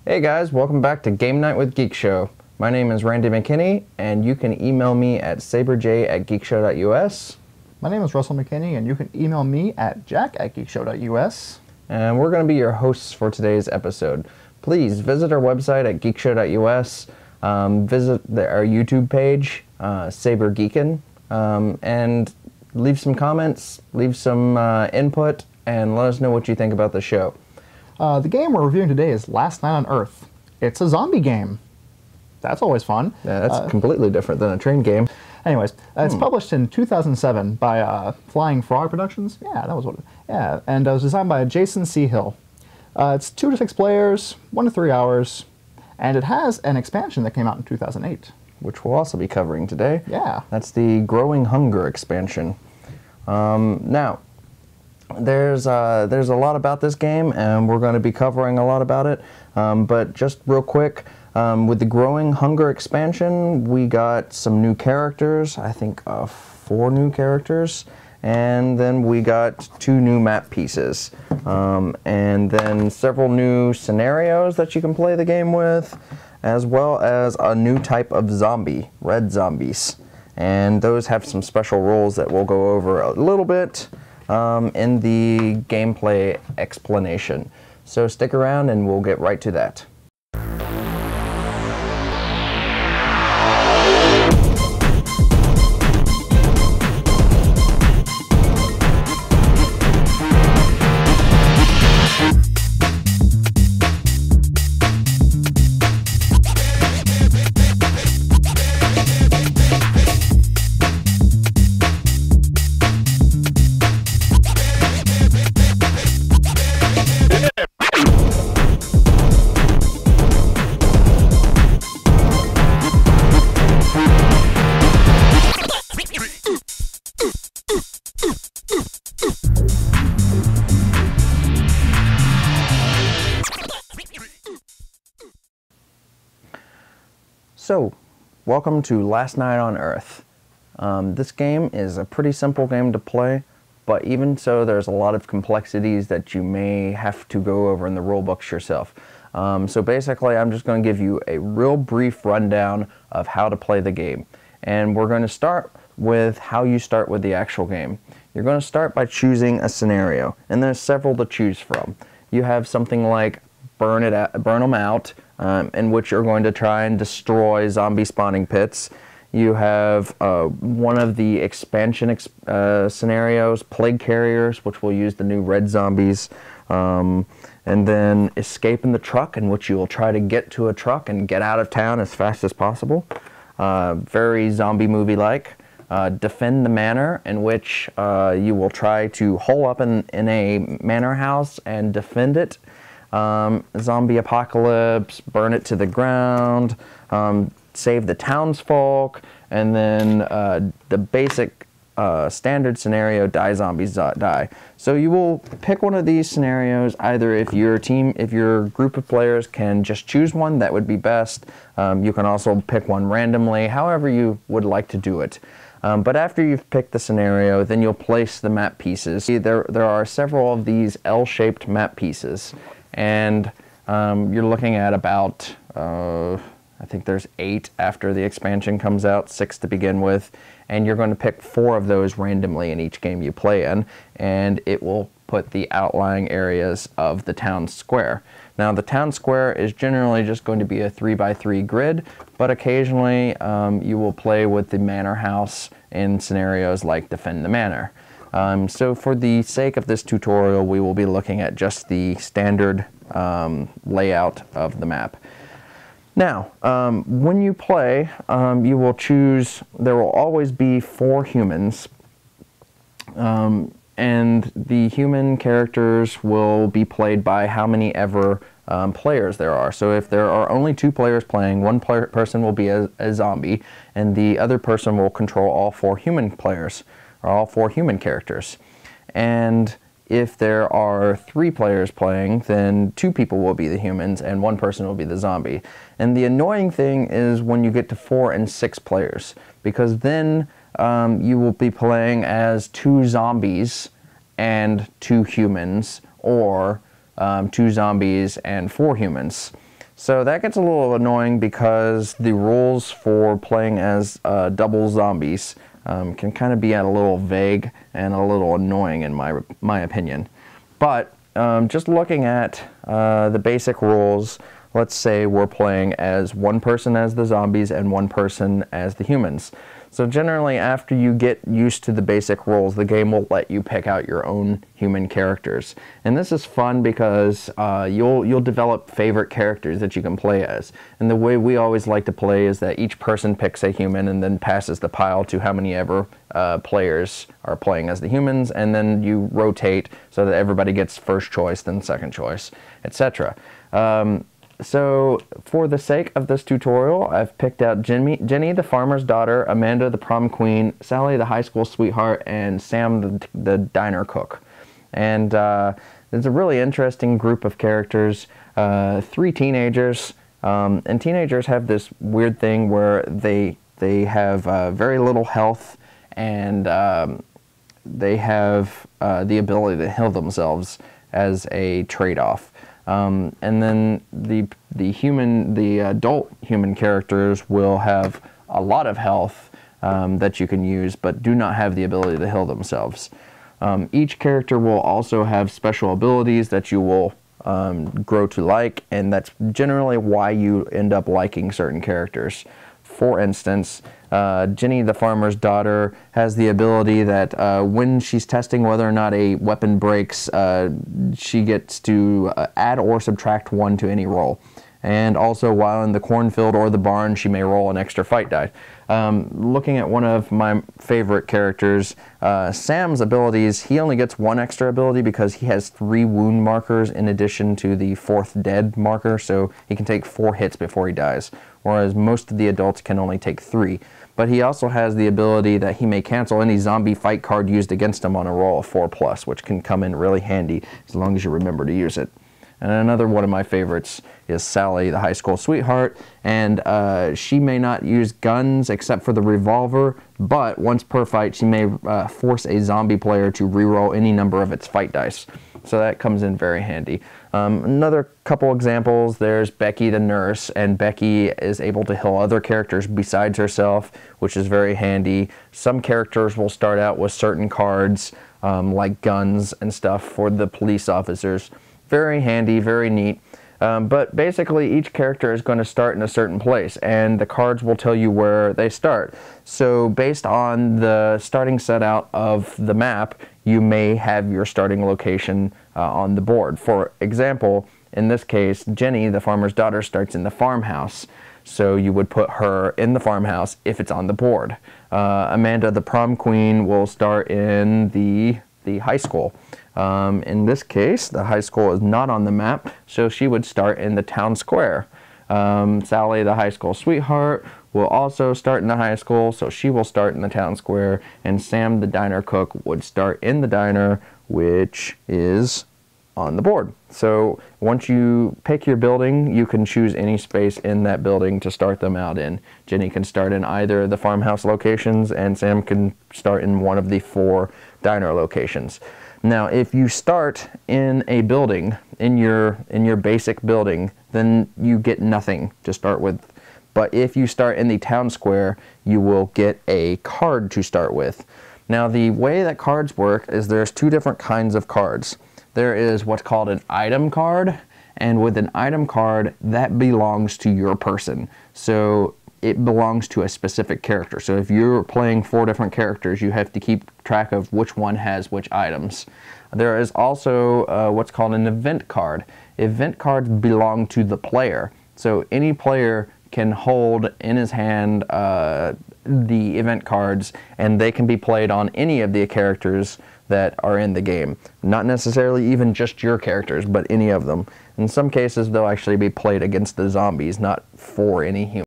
Hey guys, welcome back to Game Night with Geek Show. My name is Randy McKinney, and you can email me at saberj@geekshow.us. My name is Russell McKinney, and you can email me at jack@geekshow.us. And we're going to be your hosts for today's episode. Please visit our website at geekshow.us, visit our YouTube page, Saber Geekin', and leave some comments, leave some input, and let us know what you think about the show. The game we're reviewing today is Last Night on Earth. It's a zombie game. That's always fun. Yeah, that's completely different than a train game. Anyways, it's published in 2007 by Flying Frog Productions. Yeah, that was what. Yeah, and it was designed by Jason C. Hill. It's 2 to 6 players, 1 to 3 hours, and it has an expansion that came out in 2008. Which we'll also be covering today. Yeah. That's the Growing Hunger expansion. Now, there's a lot about this game, and we're going to be covering a lot about it. But just real quick, with the Growing Hunger expansion, we got some new characters. I think 4 new characters. And then we got 2 new map pieces. And then several new scenarios that you can play the game with, as well as a new type of zombie, red zombies. And those have some special rules that we'll go over a little bit in the gameplay explanation. So stick around and we'll get right to that. So, welcome to Last Night on Earth. This game is a pretty simple game to play, but even so, there's a lot of complexities that you may have to go over in the rule books yourself. So basically, I'm just going to give you a real brief rundown of how to play the game. And we're going to start with how you start with the actual game. You're going to start by choosing a scenario, and there's several to choose from. You have something like burn them out, in which you're going to try and destroy zombie spawning pits. You have one of the expansion scenarios, plague carriers, which will use the new red zombies, and then escape in the truck, in which you will try to get to a truck and get out of town as fast as possible. Very zombie movie-like. Defend the manor, in which you will try to hole up in a manor house and defend it. Zombie apocalypse, burn it to the ground, save the townsfolk, and then the basic standard scenario, die zombies die. So you will pick one of these scenarios. Either if your group of players can just choose one, that would be best. You can also pick one randomly, however you would like to do it. But after you've picked the scenario, then you'll place the map pieces. See, there are several of these L-shaped map pieces. And you're looking at about, I think there's 8 after the expansion comes out, 6 to begin with, and you're going to pick 4 of those randomly in each game you play in, and it will put the outlying areas of the town square. Now, the town square is generally just going to be a 3x3 grid, but occasionally you will play with the manor house in scenarios like Defend the Manor. So for the sake of this tutorial, we will be looking at just the standard layout of the map. Now, when you play, you will choose, there will always be 4 humans, and the human characters will be played by how many ever players there are. So if there are only 2 players playing, one person will be a zombie, and the other person will control all 4 human players, or all 4 human characters. And if there are 3 players playing, then 2 people will be the humans and 1 person will be the zombie. And the annoying thing is when you get to 4 and 6 players, because then you will be playing as 2 zombies and 2 humans, or 2 zombies and 4 humans. So that gets a little annoying because the rules for playing as double zombies can kind of be a little vague and a little annoying in my opinion. But just looking at the basic rules, let's say we're playing as one person as the zombies and one person as the humans. So generally, after you get used to the basic rules, the game will let you pick out your own human characters. And this is fun because you'll develop favorite characters that you can play as. And the way we always like to play is that each person picks a human and then passes the pile to how many ever players are playing as the humans, and then you rotate so that everybody gets first choice, then second choice, etc. So, for the sake of this tutorial, I've picked out Jenny the farmer's daughter, Amanda the prom queen, Sally the high school sweetheart, and Sam the diner cook. And it's a really interesting group of characters, 3 teenagers, and teenagers have this weird thing where they have very little health, and they have the ability to heal themselves as a trade-off. And then the adult human characters will have a lot of health that you can use, but do not have the ability to heal themselves. Each character will also have special abilities that you will grow to like, and that's generally why you end up liking certain characters. For instance, Jenny the farmer's daughter has the ability that when she's testing whether or not a weapon breaks, she gets to add or subtract 1 to any roll. And also, while in the cornfield or the barn, she may roll an extra fight die. Looking at one of my favorite characters, Sam's abilities, he only gets 1 extra ability because he has 3 wound markers in addition to the 4th dead marker, so he can take 4 hits before he dies, whereas most of the adults can only take 3. But he also has the ability that he may cancel any zombie fight card used against him on a roll of 4+, which can come in really handy as long as you remember to use it. And another one of my favorites is Sally, the high school sweetheart, and she may not use guns except for the revolver, but once per fight she may force a zombie player to reroll any number of its fight dice. So that comes in very handy. Another couple examples, there's Becky the nurse, and Becky is able to heal other characters besides herself, which is very handy. Some characters will start out with certain cards, like guns and stuff for the police officers. Very handy, very neat. But basically each character is going to start in a certain place, and the cards will tell you where they start. So based on the starting set out of the map, you may have your starting location on the board. For example, in this case, Jenny, the farmer's daughter, starts in the farmhouse. So you would put her in the farmhouse if it's on the board. Amanda, the prom queen, will start in the high school. In this case, the high school is not on the map, so she would start in the town square. Sally, the high school sweetheart, will also start in the high school, so she will start in the town square. And Sam, the diner cook, would start in the diner, which is on the board. So once you pick your building, you can choose any space in that building to start them out in. Jenny can start in either the farmhouse locations, and Sam can start in one of the 4 diner locations. Now, if you start in a building, in your basic building, then you get nothing to start with. But if you start in the town square, you will get a card to start with. Now, the way that cards work is there's 2 different kinds of cards. There is what's called an item card, and with an item card, that belongs to your person. So it belongs to a specific character. So if you're playing 4 different characters, you have to keep track of which one has which items. There is also what's called an event card. Event cards belong to the player. So any player can hold in his hand the event cards, and they can be played on any of the characters that are in the game. Not necessarily even just your characters, but any of them. In some cases, they'll actually be played against the zombies, not for any humans.